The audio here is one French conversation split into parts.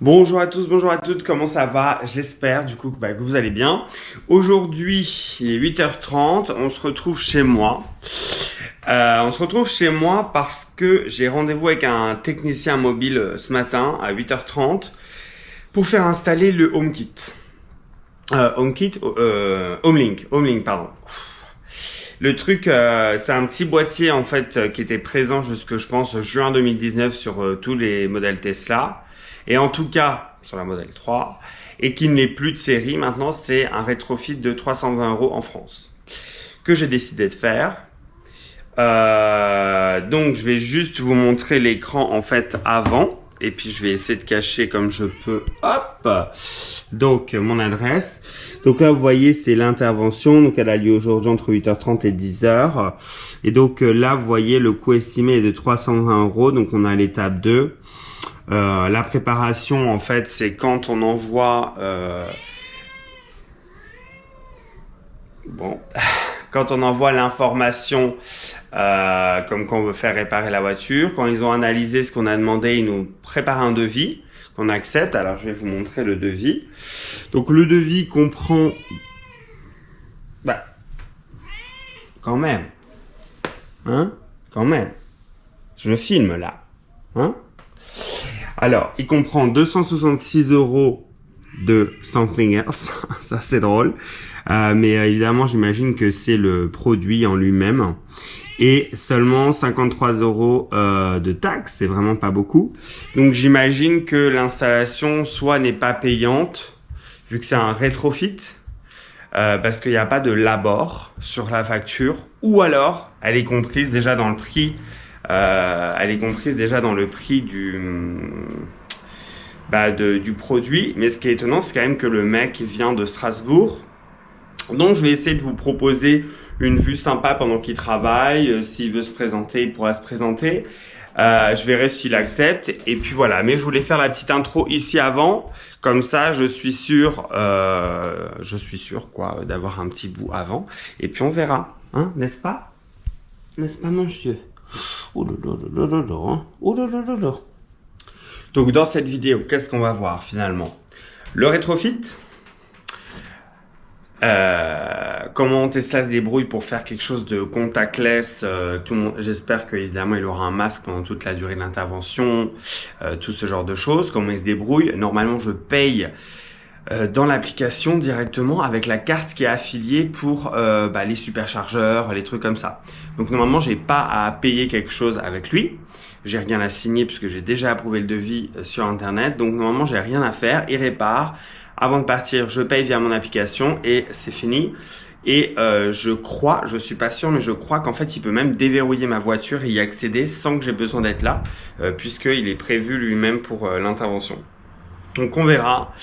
Bonjour à tous, bonjour à toutes, comment ça va? J'espère du coup que vous allez bien. Aujourd'hui, il est 8h30, on se retrouve chez moi. Parce que j'ai rendez-vous avec un technicien mobile ce matin à 8h30 pour faire installer le HomeKit. HomeLink, pardon. Le truc, c'est un petit boîtier en fait qui était présent jusque je pense juin 2019 sur tous les modèles Tesla et en tout cas sur la modèle 3 et qui n'est plus de série maintenant. C'est un rétrofit de 320 € en France que j'ai décidé de faire. Donc je vais juste vous montrer l'écran en fait avant et puis je vais essayer de cacher comme je peux. Hop. Donc mon adresse. Donc là vous voyez c'est l'intervention. Donc elle a lieu aujourd'hui entre 8h30 et 10h. Et donc là vous voyez le coût estimé est de 320 €. Donc on a l'étape 2. La préparation en fait c'est quand on envoie quand on envoie l'information comme quand on veut faire réparer la voiture. Quand ils ont analysé ce qu'on a demandé, ils nous préparent un devis qu'on accepte. Alors je vais vous montrer le devis. Donc le devis comprend quand même quand même je filme là alors il comprend 266 € de something else. Ça c'est drôle, mais évidemment j'imagine que c'est le produit en lui-même et seulement 53 € de taxes. C'est vraiment pas beaucoup, donc j'imagine que l'installation soit n'est pas payante vu que c'est un rétrofit, parce qu'il n'y a pas de labor sur la facture, ou alors elle est comprise déjà dans le prix. Elle est comprise déjà dans le prix du produit. Mais ce qui est étonnant, c'est quand même que le mec vient de Strasbourg. Donc je vais essayer de vous proposer une vue sympa pendant qu'il travaille. S'il veut se présenter, il pourra se présenter. Je verrai s'il accepte. Et puis voilà. Mais je voulais faire la petite intro ici avant. Comme ça, je suis sûr quoi, d'avoir un petit bout avant. Et puis on verra. Hein, n'est-ce pas? N'est-ce pas, monsieur? Oh là là là là là, hein. Oh là là là là. Donc dans cette vidéo, qu'est-ce qu'on va voir finalement? Le rétrofit, comment Tesla se débrouille pour faire quelque chose de contactless. J'espère qu'évidemment il aura un masque pendant toute la durée de l'intervention, tout ce genre de choses. Comment il se débrouille? Normalement je paye dans l'application directement avec la carte qui est affiliée pour les superchargeurs, les trucs comme ça. Donc normalement j'ai pas à payer quelque chose avec lui. J'ai rien à signer puisque j'ai déjà approuvé le devis sur internet. Donc normalement j'ai rien à faire. Il répare. Avant de partir, je paye via mon application et c'est fini. Et je suis pas sûr, mais je crois qu'en fait il peut même déverrouiller ma voiture et y accéder sans que j'ai besoin d'être là, puisqu'il est prévu lui-même pour l'intervention. Donc on verra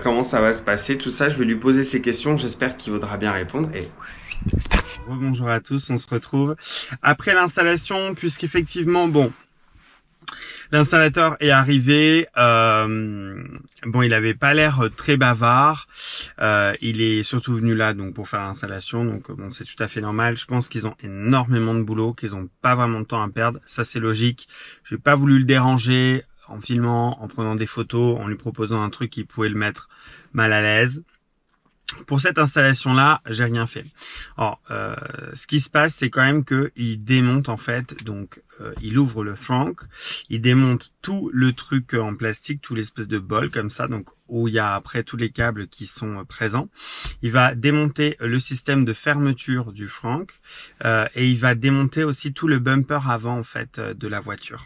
comment ça va se passer. Tout ça, je vais lui poser ces questions. J'espère qu'il voudra bien répondre. Et c'est parti. Bonjour à tous, on se retrouve après l'installation, puisqu'effectivement, l'installateur est arrivé. Il avait pas l'air très bavard. Il est surtout venu là donc pour faire l'installation. Donc c'est tout à fait normal. Je pense qu'ils ont énormément de boulot, qu'ils ont pas vraiment de temps à perdre. Ça c'est logique. J'ai pas voulu le déranger en filmant, en prenant des photos, en lui proposant un truc qui pouvait le mettre mal à l'aise. Pour cette installation-là, j'ai rien fait. Alors, ce qui se passe, c'est quand même que il démonte en fait. Donc, il ouvre le trunk, il démonte tout le truc en plastique, tout l'espèce de bol comme ça, donc où il y a après tous les câbles qui sont présents. Il va démonter le système de fermeture du trunk et il va démonter aussi tout le bumper avant en fait de la voiture.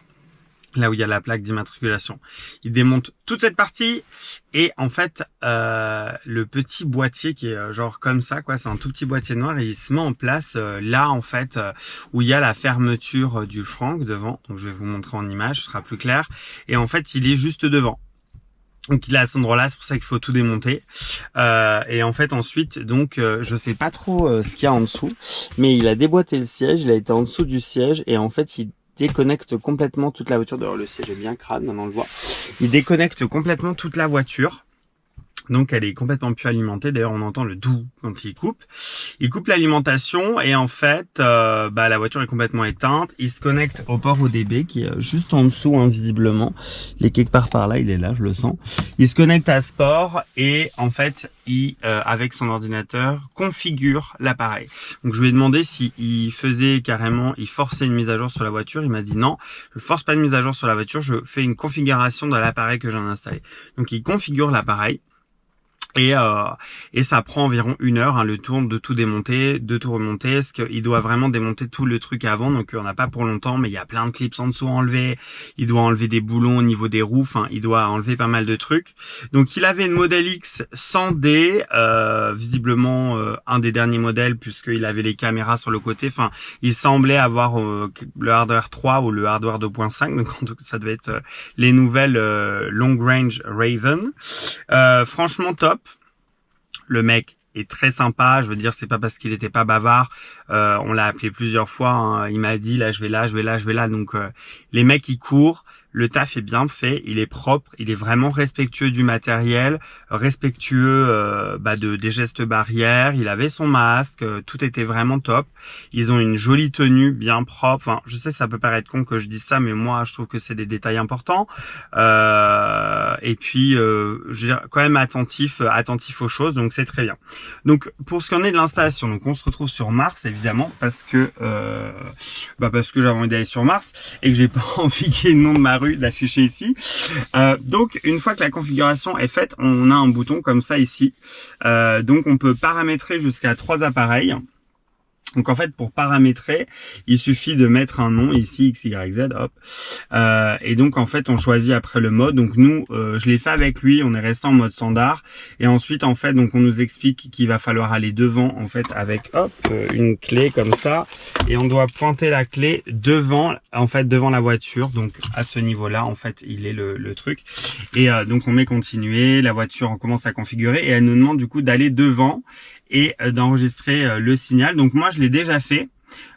Là où il y a la plaque d'immatriculation. Il démonte toute cette partie et en fait le petit boîtier qui est genre comme ça quoi, c'est un tout petit boîtier noir et il se met en place là en fait où il y a la fermeture du trunk devant. Donc je vais vous montrer en image, ce sera plus clair. Et en fait il est juste devant. Donc il est à cet endroit-là, c'est pour ça qu'il faut tout démonter. Et en fait ensuite, donc je sais pas trop ce qu'il y a en dessous, mais il a déboîté le siège, il a été en dessous du siège et en fait il déconnecte complètement toute la voiture. D'ailleurs le siège est bien crade, maintenant on le voit. Il déconnecte complètement toute la voiture Donc elle est complètement plus alimentée. D'ailleurs on entend le doux quand il coupe. Il coupe l'alimentation et en fait la voiture est complètement éteinte. Il se connecte au port ODB qui est juste en dessous visiblement. Il est quelque part par là, il est là, je le sens. Il se connecte à ce port et en fait il avec son ordinateur configure l'appareil. Donc je lui ai demandé si il faisait carrément, il forçait une mise à jour sur la voiture. Il m'a dit non, je force pas de mise à jour sur la voiture, je fais une configuration de l'appareil que j'en ai installé. Donc il configure l'appareil. Et ça prend environ 1 heure, le tour de tout démonter, de tout remonter, parce qu'il doit vraiment démonter tout le truc avant, donc on n'a pas pour longtemps, mais il y a plein de clips en dessous à enlever, il doit enlever des boulons au niveau des roues, enfin il doit enlever pas mal de trucs. Donc il avait une Model X 100D, visiblement un des derniers modèles, puisqu'il avait les caméras sur le côté, enfin il semblait avoir le hardware 3 ou le hardware 2.5, donc en tout cas ça devait être les nouvelles Long Range Raven. Franchement top. Le mec est très sympa, je veux dire, c'est pas parce qu'il était pas bavard, on l'a appelé plusieurs fois, il m'a dit là je vais là, donc les mecs ils courent, le taf est bien fait, il est propre, il est vraiment respectueux du matériel, respectueux des gestes barrières, il avait son masque, tout était vraiment top. Ils ont une jolie tenue bien propre, enfin je sais ça peut paraître con que je dise ça, mais moi je trouve que c'est des détails importants. Et puis je veux dire quand même attentif aux choses, donc c'est très bien. Donc pour ce qu'on est de l'installation, donc on se retrouve sur Mars évidemment parce que j'avais envie d'aller sur Mars et que j'ai pas envie qu'il y ait le nom de ma rue d'afficher ici. Donc une fois que la configuration est faite, on a un bouton comme ça ici. Donc on peut paramétrer jusqu'à 3 appareils. Donc en fait pour paramétrer, il suffit de mettre un nom ici X, Y, Z, hop. Et donc en fait on choisit après le mode. Donc nous, je l'ai fait avec lui, on est resté en mode standard. Et ensuite en fait donc on nous explique qu'il va falloir aller devant en fait avec hop une clé comme ça. Et on doit pointer la clé devant la voiture. Donc à ce niveau-là en fait il est le truc. Et donc on met continuer, la voiture on commence à configurer et elle nous demande du coup d'aller devant et d'enregistrer le signal. Donc moi je l'ai déjà fait.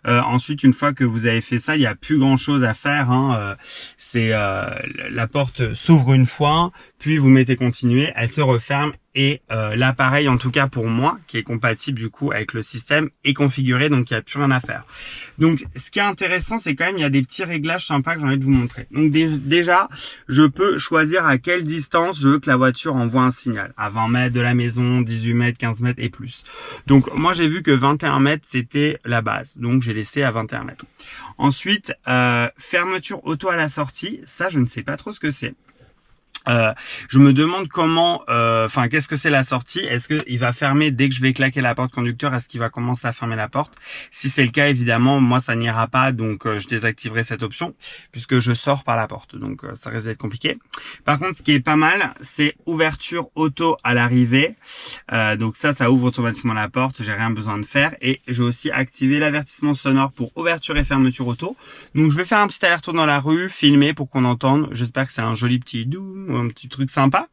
Ensuite une fois que vous avez fait ça, il n'y a plus grand chose à faire, c'est la porte s'ouvre une fois, puis vous mettez continuer, elle se referme et l'appareil en tout cas pour moi qui est compatible du coup avec le système est configuré, donc il n'y a plus rien à faire. Donc ce qui est intéressant c'est quand même il y a des petits réglages sympas que j'ai envie de vous montrer. Donc déjà je peux choisir à quelle distance je veux que la voiture envoie un signal, à 20 mètres de la maison, 18 mètres, 15 mètres et plus. Donc moi j'ai vu que 21 mètres c'était la base, donc j'ai laissé à 21 mètres. Ensuite, fermeture auto à la sortie, ça je ne sais pas trop ce que c'est. Je me demande comment, qu'est-ce que c'est la sortie? Est-ce qu'il va fermer dès que je vais claquer la porte conducteur? Est-ce qu'il va commencer à fermer la porte? Si c'est le cas, évidemment, moi ça n'ira pas, donc je désactiverai cette option puisque je sors par la porte, donc ça risque d'être compliqué. Par contre, ce qui est pas mal, c'est ouverture auto à l'arrivée. Donc ça ouvre automatiquement la porte, j'ai rien besoin de faire. Et j'ai aussi activé l'avertissement sonore pour ouverture et fermeture auto. Donc je vais faire un petit aller-retour dans la rue, filmer pour qu'on entende. J'espère que c'est un joli petit doux, un petit truc sympa.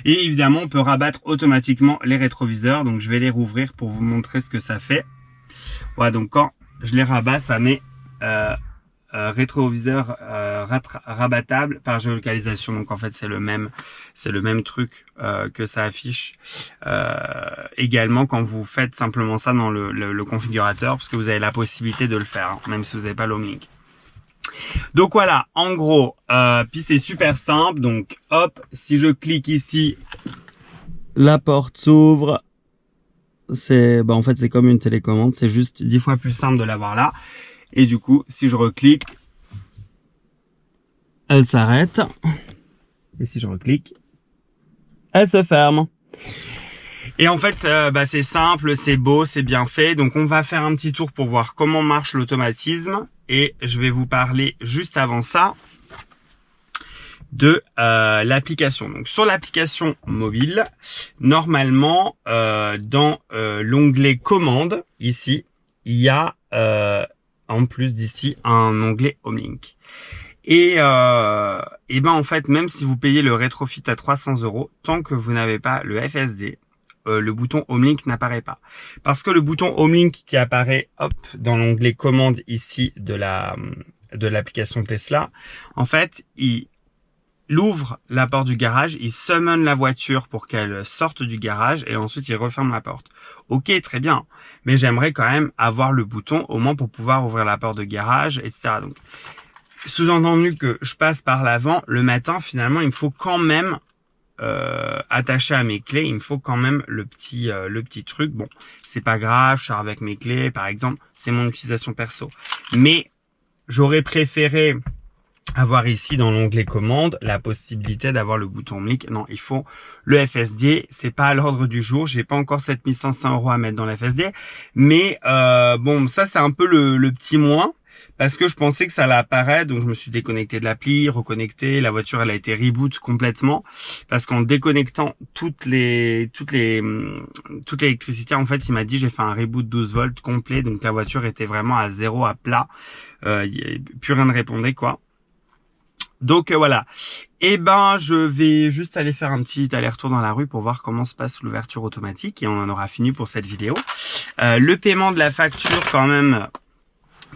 Et évidemment on peut rabattre automatiquement les rétroviseurs, donc je vais les rouvrir pour vous montrer ce que ça fait. Voilà, donc quand je les rabats ça met rétroviseur rabattable par géolocalisation, donc en fait c'est le même truc que ça affiche également quand vous faites simplement ça dans le configurateur, parce que vous avez la possibilité de le faire même si vous n'avez pas l'Homlink. Donc voilà, en gros, puis c'est super simple. Donc hop, si je clique ici, la porte s'ouvre. C'est en fait c'est comme une télécommande, c'est juste 10 fois plus simple de l'avoir là. Et du coup, si je reclique, elle s'arrête. Et si je reclique, elle se ferme. Et en fait, c'est simple, c'est beau, c'est bien fait. Donc on va faire un petit tour pour voir comment marche l'automatisme. Et je vais vous parler juste avant ça de l'application. Donc sur l'application mobile, normalement dans l'onglet commande, ici, il y a en plus d'ici un onglet Home-Link. Et en fait, même si vous payez le rétrofit à 300 €, tant que vous n'avez pas le FSD, le bouton Home-Link n'apparaît pas. Parce que le bouton Home-Link qui apparaît dans l'onglet commande ici de l'application Tesla, en fait, il ouvre la porte du garage, il summon la voiture pour qu'elle sorte du garage et ensuite il referme la porte. Ok, très bien, mais j'aimerais quand même avoir le bouton au moins pour pouvoir ouvrir la porte de garage, etc. Donc, sous-entendu que je passe par l'avant, le matin, finalement, il me faut quand même attaché à mes clés, il me faut quand même le petit truc. Bon, c'est pas grave, je sors avec mes clés, par exemple, c'est mon utilisation perso. Mais j'aurais préféré avoir ici dans l'onglet commande la possibilité d'avoir le bouton MIC. Non, il faut le FSD. C'est pas à l'ordre du jour. J'ai pas encore 7500 € à mettre dans le FSD. Mais bon, ça c'est un peu le petit moins. Parce que je pensais que ça allait apparaître, donc je me suis déconnecté de l'appli, reconnecté, la voiture elle a été reboot complètement, parce qu'en déconnectant toute l'électricité, en fait il m'a dit j'ai fait un reboot 12 volts complet, donc la voiture était vraiment à zéro, à plat, plus rien ne répondait quoi. Donc voilà. Et ben je vais juste aller faire un petit aller-retour dans la rue pour voir comment se passe l'ouverture automatique et on en aura fini pour cette vidéo. Le paiement de la facture quand même,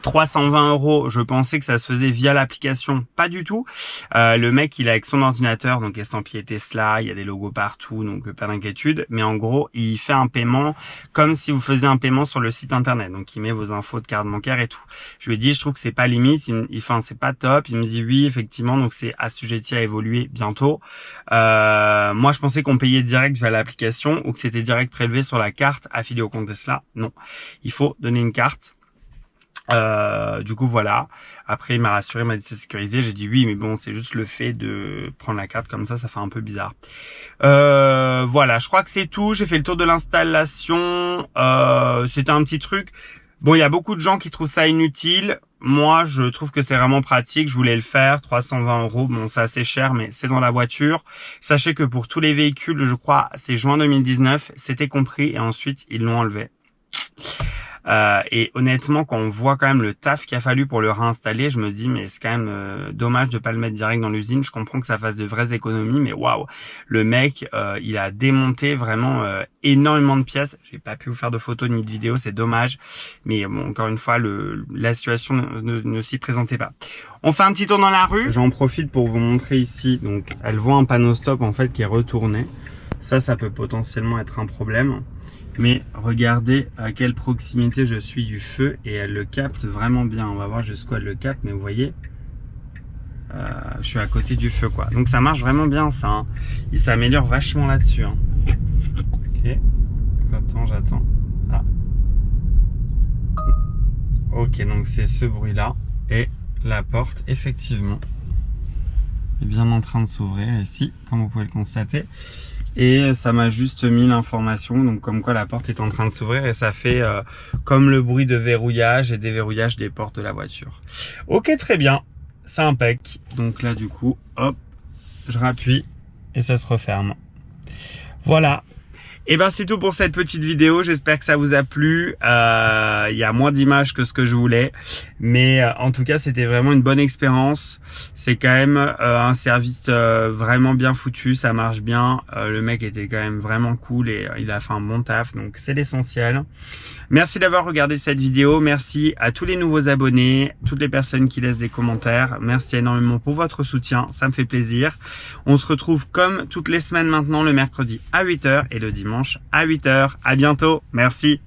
320 €, je pensais que ça se faisait via l'application, pas du tout. Le mec il est avec son ordinateur, donc estampillé Tesla, il y a des logos partout, donc pas d'inquiétude. Mais en gros il fait un paiement comme si vous faisiez un paiement sur le site internet, donc il met vos infos de carte bancaire et tout. Je lui ai dit je trouve que c'est pas limite, enfin c'est pas top. Il me dit oui effectivement, donc c'est assujetti à évoluer bientôt. Moi je pensais qu'on payait direct via l'application ou que c'était direct prélevé sur la carte affiliée au compte Tesla. Non, il faut donner une carte. Du coup voilà, après il m'a rassuré, il m'a dit c'est sécurisé, j'ai dit oui mais bon c'est juste le fait de prendre la carte comme ça fait un peu bizarre. Voilà, je crois que c'est tout, j'ai fait le tour de l'installation, c'était un petit truc. Bon, il y a beaucoup de gens qui trouvent ça inutile, moi je trouve que c'est vraiment pratique, je voulais le faire, 320 €, bon c'est assez cher mais c'est dans la voiture. Sachez que pour tous les véhicules, je crois c'est juin 2019, c'était compris et ensuite ils l'ont enlevé. Et honnêtement, quand on voit quand même le taf qu'il a fallu pour le réinstaller, je me dis mais c'est quand même dommage de pas le mettre direct dans l'usine. Je comprends que ça fasse de vraies économies, mais waouh, le mec, il a démonté vraiment énormément de pièces. J'ai pas pu vous faire de photos ni de vidéos, c'est dommage. Mais bon, encore une fois, la situation ne s'y présentait pas. On fait un petit tour dans la rue. J'en profite pour vous montrer ici. Donc, elle voit un panneau stop en fait qui est retourné. Ça peut potentiellement être un problème. Mais regardez à quelle proximité je suis du feu et elle le capte vraiment bien. On va voir jusqu'où elle le capte, mais vous voyez, je suis à côté du feu quoi. Donc ça marche vraiment bien ça. Hein. Il s'améliore vachement là-dessus. Hein. Ok, j'attends. Ah. Ok, donc c'est ce bruit-là et la porte effectivement est bien en train de s'ouvrir ici, comme vous pouvez le constater. Et ça m'a juste mis l'information, donc comme quoi la porte est en train de s'ouvrir et ça fait comme le bruit de verrouillage et déverrouillage des portes de la voiture. Ok, très bien, c'est impec. Donc là du coup, hop, je rappuie et ça se referme. Voilà. Et ben c'est tout pour cette petite vidéo, j'espère que ça vous a plu. Il y a moins d'images que ce que je voulais, mais en tout cas c'était vraiment une bonne expérience. C'est quand même un service vraiment bien foutu, ça marche bien. Le mec était quand même vraiment cool et il a fait un bon taf, donc c'est l'essentiel. Merci d'avoir regardé cette vidéo, merci à tous les nouveaux abonnés, toutes les personnes qui laissent des commentaires. Merci énormément pour votre soutien, ça me fait plaisir. On se retrouve comme toutes les semaines maintenant le mercredi à 8 h et le dimanche à 8 h. À bientôt, merci.